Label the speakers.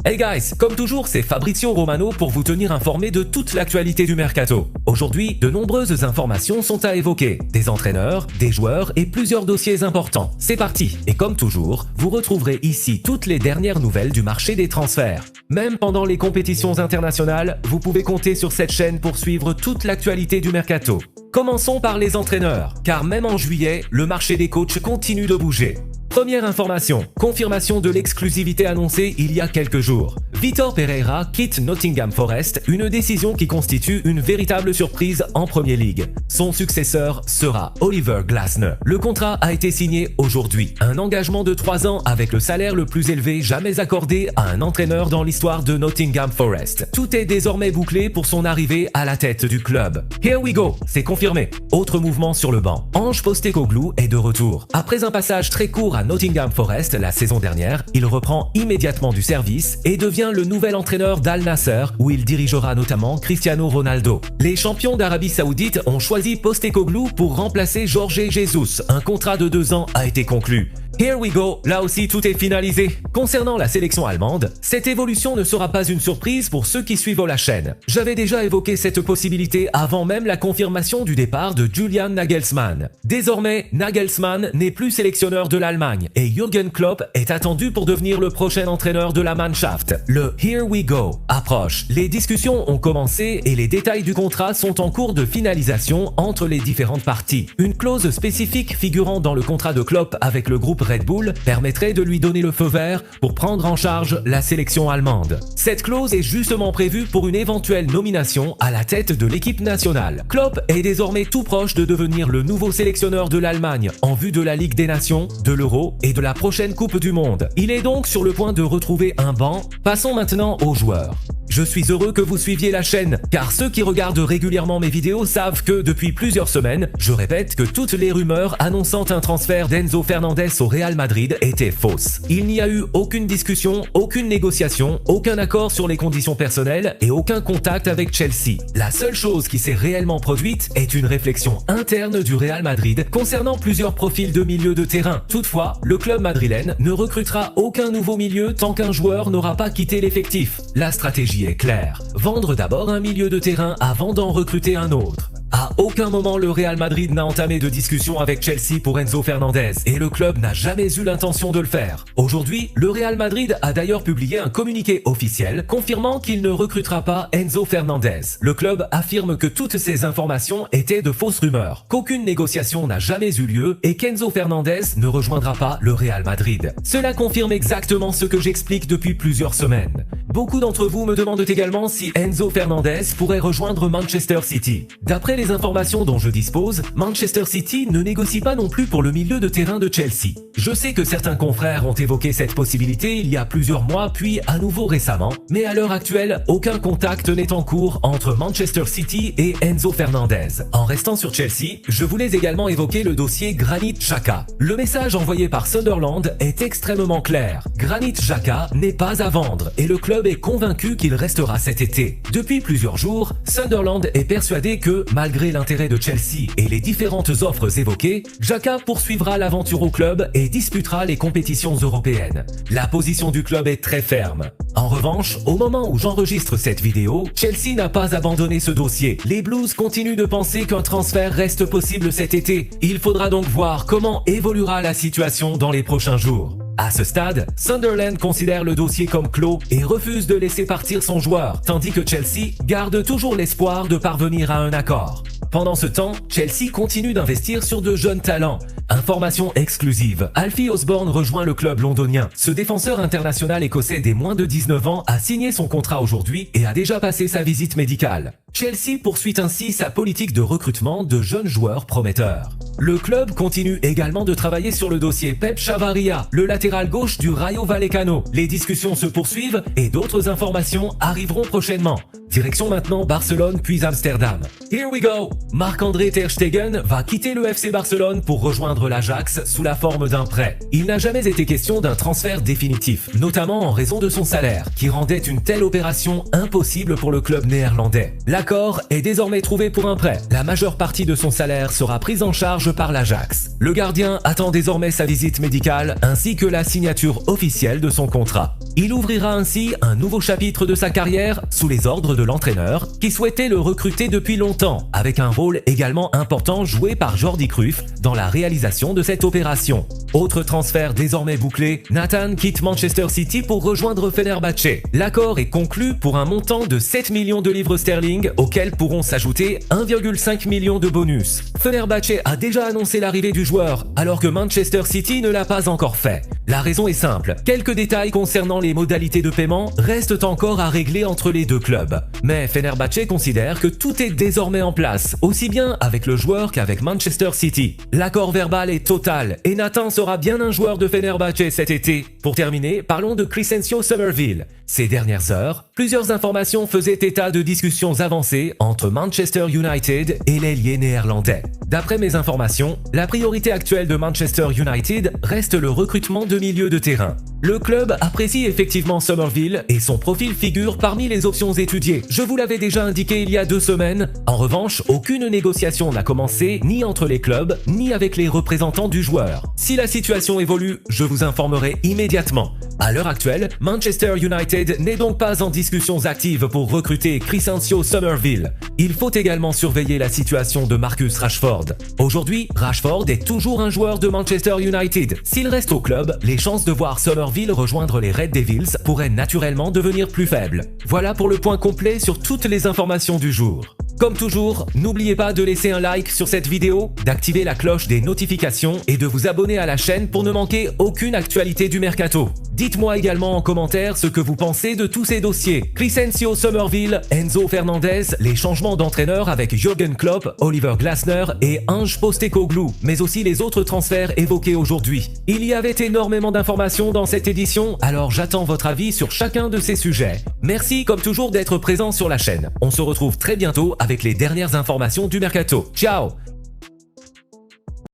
Speaker 1: Hey guys, comme toujours, c'est Fabrizio Romano pour vous tenir informé de toute l'actualité du mercato. Aujourd'hui, de nombreuses informations sont à évoquer, des entraîneurs, des joueurs et plusieurs dossiers importants. C'est parti. Et comme toujours, vous retrouverez ici toutes les dernières nouvelles du marché des transferts. Même pendant les compétitions internationales, vous pouvez compter sur cette chaîne pour suivre toute l'actualité du mercato. Commençons par les entraîneurs, car même en juillet, le marché des coachs continue de bouger. Première information, confirmation de l'exclusivité annoncée il y a quelques jours. Vitor Pereira quitte Nottingham Forest, une décision qui constitue une véritable surprise en Premier League. Son successeur sera Oliver Glasner. Le contrat a été signé aujourd'hui. Un engagement de 3 ans avec le salaire le plus élevé jamais accordé à un entraîneur dans l'histoire de Nottingham Forest. Tout est désormais bouclé pour son arrivée à la tête du club. Here we go, c'est confirmé. Autre mouvement sur le banc. Ange Postecoglou est de retour. Après un passage très court à Nottingham Forest la saison dernière, il reprend immédiatement du service et devient le nouvel entraîneur d'Al Nasser, où il dirigera notamment Cristiano Ronaldo. Les champions d'Arabie Saoudite ont choisi Postecoglou pour remplacer Jorge Jesus. Un contrat de 2 ans a été conclu. Here we go, là aussi tout est finalisé. Concernant la sélection allemande, cette évolution ne sera pas une surprise pour ceux qui suivent la chaîne. J'avais déjà évoqué cette possibilité avant même la confirmation du départ de Julian Nagelsmann. Désormais, Nagelsmann n'est plus sélectionneur de l'Allemagne et Jürgen Klopp est attendu pour devenir le prochain entraîneur de la Mannschaft. Le Here we go approche. Les discussions ont commencé et les détails du contrat sont en cours de finalisation entre les différentes parties. Une clause spécifique figurant dans le contrat de Klopp avec le groupe Red Bull permettrait de lui donner le feu vert pour prendre en charge la sélection allemande. Cette clause est justement prévue pour une éventuelle nomination à la tête de l'équipe nationale. Klopp est désormais tout proche de devenir le nouveau sélectionneur de l'Allemagne en vue de la Ligue des Nations, de l'Euro et de la prochaine Coupe du Monde. Il est donc sur le point de retrouver un banc. Passons maintenant aux joueurs. Je suis heureux que vous suiviez la chaîne, car ceux qui regardent régulièrement mes vidéos savent que depuis plusieurs semaines, je répète que toutes les rumeurs annonçant un transfert d'Enzo Fernandez au Real Madrid étaient fausses. Il n'y a eu aucune discussion, aucune négociation, aucun accord sur les conditions personnelles et aucun contact avec Chelsea. La seule chose qui s'est réellement produite est une réflexion interne du Real Madrid concernant plusieurs profils de milieu de terrain. Toutefois, le club madrilène ne recrutera aucun nouveau milieu tant qu'un joueur n'aura pas quitté l'effectif. La stratégie est claire. Vendre d'abord un milieu de terrain avant d'en recruter un autre. À aucun moment le Real Madrid n'a entamé de discussion avec Chelsea pour Enzo Fernandez et le club n'a jamais eu l'intention de le faire. Aujourd'hui, le Real Madrid a d'ailleurs publié un communiqué officiel confirmant qu'il ne recrutera pas Enzo Fernandez. Le club affirme que toutes ces informations étaient de fausses rumeurs, qu'aucune négociation n'a jamais eu lieu et qu'Enzo Fernandez ne rejoindra pas le Real Madrid. Cela confirme exactement ce que j'explique depuis plusieurs semaines. Beaucoup d'entre vous me demandent également si Enzo Fernandez pourrait rejoindre Manchester City. D'après les informations dont je dispose, Manchester City ne négocie pas non plus pour le milieu de terrain de Chelsea. Je sais que certains confrères ont évoqué cette possibilité il y a plusieurs mois puis à nouveau récemment, mais à l'heure actuelle, aucun contact n'est en cours entre Manchester City et Enzo Fernandez. En restant sur Chelsea, je voulais également évoquer le dossier Granit Xhaka. Le message envoyé par Sunderland est extrêmement clair. Granit Xhaka n'est pas à vendre et le club est convaincu qu'il restera cet été. Depuis plusieurs jours, Sunderland est persuadé que, malgré l'intérêt de Chelsea et les différentes offres évoquées, Xhaka poursuivra l'aventure au club et disputera les compétitions européennes. La position du club est très ferme. En revanche, au moment où j'enregistre cette vidéo, Chelsea n'a pas abandonné ce dossier. Les Blues continuent de penser qu'un transfert reste possible cet été. Il faudra donc voir comment évoluera la situation dans les prochains jours. À ce stade, Sunderland considère le dossier comme clos et refuse de laisser partir son joueur, tandis que Chelsea garde toujours l'espoir de parvenir à un accord. Pendant ce temps, Chelsea continue d'investir sur de jeunes talents. Information exclusive, Alfie Osborne rejoint le club londonien. Ce défenseur international écossais des moins de 19 ans a signé son contrat aujourd'hui et a déjà passé sa visite médicale. Chelsea poursuit ainsi sa politique de recrutement de jeunes joueurs prometteurs. Le club continue également de travailler sur le dossier Pep Chavaria, le latéral gauche du Rayo Vallecano. Les discussions se poursuivent et d'autres informations arriveront prochainement. Direction maintenant Barcelone puis Amsterdam. Here we go! Marc-André Ter Stegen va quitter le FC Barcelone pour rejoindre l'Ajax sous la forme d'un prêt. Il n'a jamais été question d'un transfert définitif, notamment en raison de son salaire, qui rendait une telle opération impossible pour le club néerlandais. La L'accord est désormais trouvé pour un prêt. La majeure partie de son salaire sera prise en charge par l'Ajax. Le gardien attend désormais sa visite médicale ainsi que la signature officielle de son contrat. Il ouvrira ainsi un nouveau chapitre de sa carrière sous les ordres de l'entraîneur qui souhaitait le recruter depuis longtemps, avec un rôle également important joué par Jordi Cruyff dans la réalisation de cette opération. Autre transfert désormais bouclé, Nathan quitte Manchester City pour rejoindre Fenerbahçe. L'accord est conclu pour un montant de 7 millions de livres sterling auxquels pourront s'ajouter 1,5 million de bonus. Fenerbahçe a déjà annoncé l'arrivée du joueur alors que Manchester City ne l'a pas encore fait. La raison est simple, quelques détails concernant les modalités de paiement restent encore à régler entre les deux clubs. Mais Fenerbahçe considère que tout est désormais en place, aussi bien avec le joueur qu'avec Manchester City. L'accord verbal est total et Nathan sera bien un joueur de Fenerbahçe cet été. Pour terminer, parlons de Crysencio Summerville. Ces dernières heures, plusieurs informations faisaient état de discussions avancées entre Manchester United et l'ailier néerlandais. D'après mes informations, la priorité actuelle de Manchester United reste le recrutement de milieux de terrain. Le club apprécie effectivement Summerville et son profil figure parmi les options étudiées. Je vous l'avais déjà indiqué il y a 2 semaines. En revanche, aucune négociation n'a commencé ni entre les clubs ni avec les représentants du joueur. Si la situation évolue, je vous informerai immédiatement. À l'heure actuelle, Manchester United n'est donc pas en discussions actives pour recruter Crysencio Summerville. Il faut également surveiller la situation de Marcus Rashford. Aujourd'hui, Rashford est toujours un joueur de Manchester United. S'il reste au club, les chances de voir Summerville rejoindre les Red Devils pourraient naturellement devenir plus faibles. Voilà pour le point complet sur toutes les informations du jour. Comme toujours, n'oubliez pas de laisser un like sur cette vidéo, d'activer la cloche des notifications et de vous abonner à la chaîne pour ne manquer aucune actualité du mercato. Dites-moi également en commentaire ce que vous pensez de tous ces dossiers. Crysencio Summerville, Enzo Fernandez, les changements d'entraîneur avec Jürgen Klopp, Oliver Glasner et Ange Postecoglou, mais aussi les autres transferts évoqués aujourd'hui. Il y avait énormément d'informations dans cette édition, alors j'attends votre avis sur chacun de ces sujets. Merci comme toujours d'être présent sur la chaîne. On se retrouve très bientôt avec les dernières informations du mercato. Ciao!